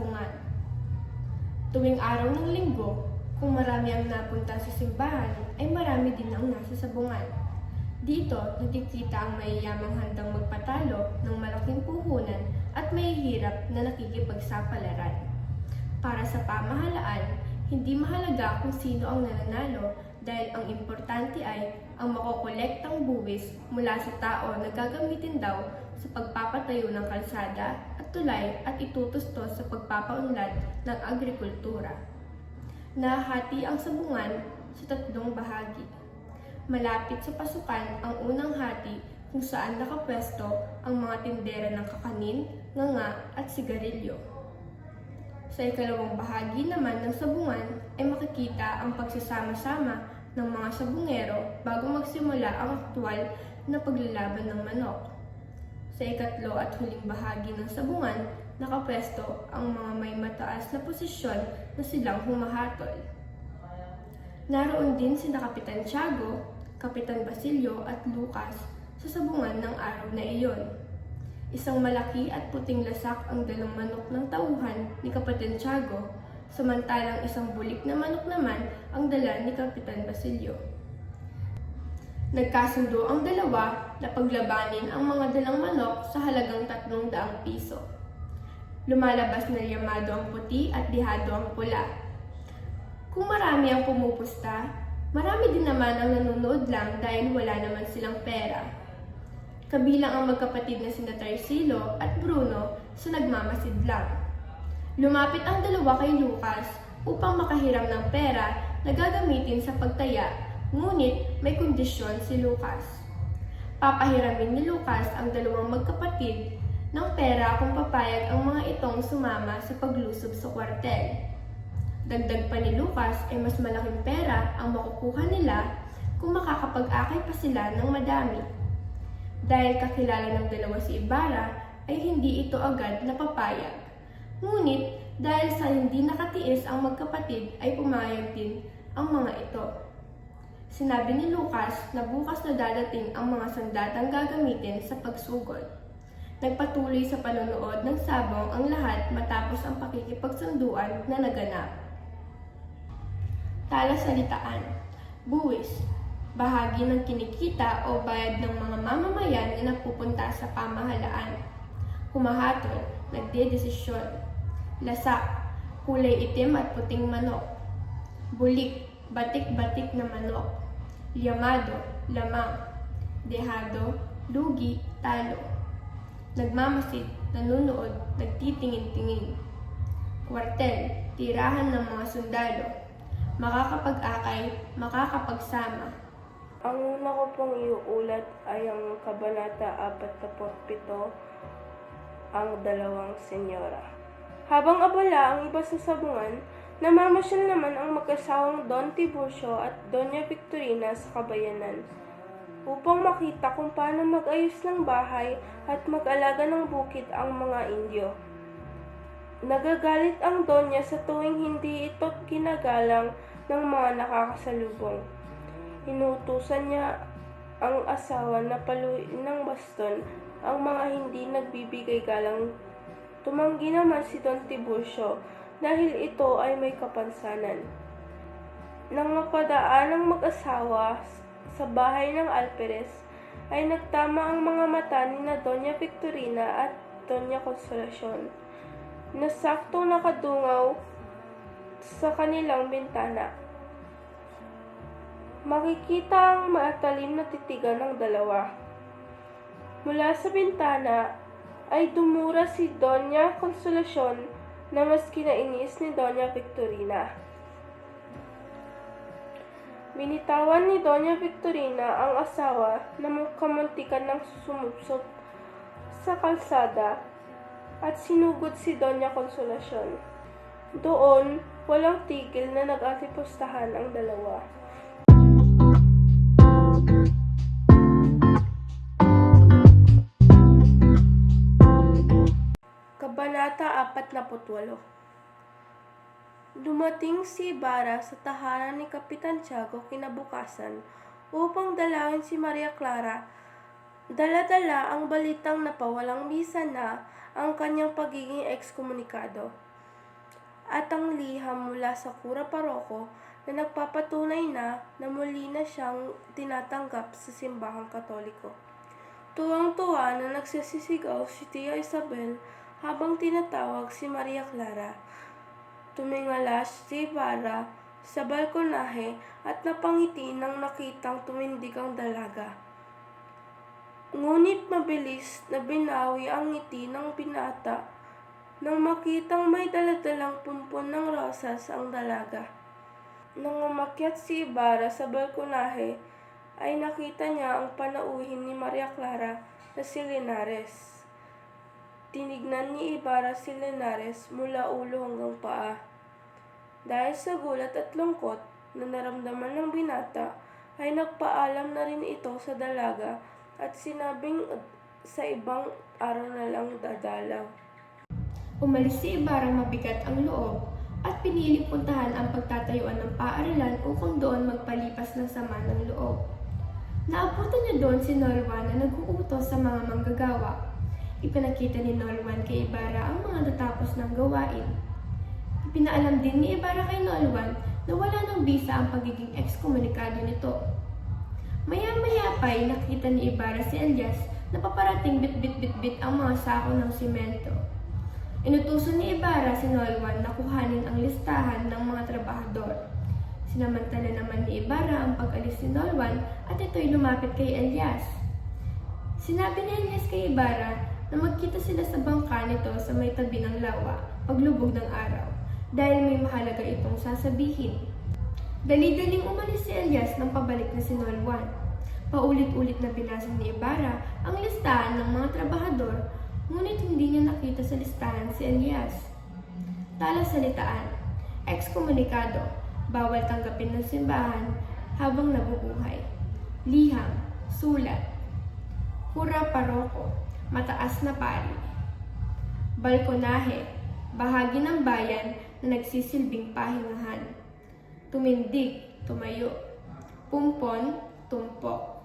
sabungan. Tuwing araw ng linggo, kung marami ang napunta sa simbahan, ay marami din ang nasa sabungan. Dito, nakikita ang mayayamang handang magpatalo ng malaking puhunan at mahihirap na nakikipagsapalaran. Para sa pamahalaan, hindi mahalaga kung sino ang nananalo dahil ang importante ay ang makokolektang buwis mula sa tao na gagamitin daw sa pagpapatayo ng kalsada at tulay at itutustos sa pagpapaunlad ng agrikultura. Nahati ang sabungan sa 3 bahagi. Malapit sa pasukan ang unang hati kung saan nakapwesto ang mga tindera ng kakanin, nganga at sigarilyo. Sa ikalawang bahagi naman ng sabungan ay makikita ang pagsasama-sama ng mga sabungero bago magsimula ang aktwal na paglalaban ng manok. Sa ikatlo at huling bahagi ng sabungan, nakapwesto ang mga may mataas na posisyon na silang humahatol. Naroon din sina Kapitan Tiago, Kapitan Basilio at Lucas sa sabungan ng araw na iyon. Isang malaki at puting lasak ang dalang manok ng tauhan ni Kapitan Tiago, samantalang isang bulik na manok naman ang dala ni Kapitan Basilio. Nagkasundo ang dalawa na paglabanin ang mga dalang manok sa halagang 300 piso. Lumalabas na yamado ang puti at dihado ang pula. Kung marami ang pumupusta, marami din naman ang nanonood lang dahil wala naman silang pera. Kabilang ang magkapatid na sina Tarsilo at Bruno sa nagmamasid lang. Lumapit ang dalawa kay Lucas upang makahiram ng pera na gagamitin sa pagtaya, ngunit may kondisyon si Lucas. Papahiramin ni Lucas ang dalawang magkapatid ng pera kung papayag ang mga itong sumama sa paglusob sa kwartel. Dagdag pa ni Lucas ay mas malaking pera ang makukuha nila kung makakapag-akay pa sila ng madami. Dahil kakilala ng dalawa si Ibarra ay hindi ito agad napapayag. Ngunit dahil sa hindi nakatiis ang magkapatid ay pumayag din ang mga ito. Sinabi ni Lucas na bukas na dadating ang mga sandatang gagamitin sa pagsugod. Nagpatuloy sa panonood ng sabong ang lahat matapos ang pakikipagsunduan na naganap. Talasalitaan, buwis, bahagi ng kinikita o bayad ng mga mamamayan na napupunta sa pamahalaan. Humahatol, nagdedesisyon. Lasak, kulay itim at puting manok. Bulik, batik-batik na manok. Yamado, lamang. Dehado, lugi, talo. Nagmamasid, nanunood, nagtitingin-tingin. Kwartel, tirahan ng mga sundalo. Makakapag-akay, makakapagsama. Ang una ko pong iuulat ay ang Kabanata 47, ang dalawang senyora. Habang abala ang iba sa sabungan, namamasyal naman ang mag-asawang Don Tiburcio at Doña Victorina sa kabayanan upang makita kung paano mag-ayos ng bahay at mag-alaga ng bukid ang mga Indyo. Nagagalit ang Donya sa tuwing hindi ito ginagalang ng mga nakakasalubong. Inutusan niya ang asawa na paluin ng baston ang mga hindi nagbibigay galang. Tumanggi naman si Don Tiburcio dahil ito ay may kapansanan. Nang mapadaan ang mag-asawa sa bahay ng Alperes, ay nagtama ang mga mata ni na Doña Victorina at Doña Consolacion na saktong nakadungaw sa kanilang bintana. Makikita ang matalim na titigan ng dalawa. Mula sa bintana ay dumura si Doña Consolacion na mas kinainis ni Doña Victorina. Binitawan ni Doña Victorina ang asawa na kamuntikan ng sumupsop sa kalsada at sinugod si Doña Consolacion. Doon, walang tigil na nag-atipustahan ang dalawa. Kabanata 48. Dumating si Ibarra sa tahanan ni Kapitan Tiago kinabukasan upang dalawin si Maria Clara. Dala-dala ang balitang napawalang misa na ang kanyang pagiging ekskomunikado. at ang liham mula sa kura paroko na nagpapatunay na muli na siyang tinatanggap sa simbahang Katoliko. Tuwang-tuwa na nagsisisigaw si Tia Isabel habang tinatawag si Maria Clara. Tumingala si Ibarra sa balkonahe at napangiti nang nakitang tumindig ang dalaga. Ngunit mabilis na binawi ang ngiti ng binata nang makitang may daladalang pumpon ng rosas ang dalaga. Nang umakyat si Ibarra sa balkonahe, ay nakita niya ang panauhin ni Maria Clara na si Linares. Tinignan ni Ibarra si Linares mula ulo hanggang paa. Dahil sa gulat at lungkot na naramdaman ng binata, ay nagpaalam na rin ito sa dalaga at sinabing sa ibang araw na lang dadalaw. Umalis si Ibarra mabigat ang loob at piniling puntahan ang pagtatayuan ng paaralan upang doon magpalipas ng sama ng loob. Naabutan niya doon si Norwan na nag-uutos sa mga manggagawa. Ipinakita ni Norwan kay Ibarra ang mga natapos ng gawain. Ipinaalam din ni Ibarra kay Norwan na wala ng bisa ang pagiging ekskomunikado nito. Maya-maya pa'y nakita ni Ibarra si Elias na paparating bit-bit-bit-bit ang mga sako ng simento. Inutusan ni Ibarra si Norwan na kuhanin ang listahan ng mga trabahador. Sinamantala naman ni Ibarra ang pag-alis ni Norwan at ito'y lumapit kay Elias. Sinabi ni Elias kay Ibarra na magkita sila sa bangka nito sa may tabi ng lawa paglubog ng araw dahil may mahalaga itong sasabihin. Dali-daling umalis si Elias nang pabalik na si Norwan. Paulit-ulit na binasa ni Ibarra ang listahan ng mga trabahador, ngunit hindi niya nakita sa listahan si Elias. Talasalitaan, ekskomunikado, bawal tanggapin ng simbahan habang nabubuhay. Liham, sulat, kura paroko, mataas na pari. Balkonahe, bahagi ng bayan na nagsisilbing pahingahan. Tumindig, tumayo. Pumpon, tumpok.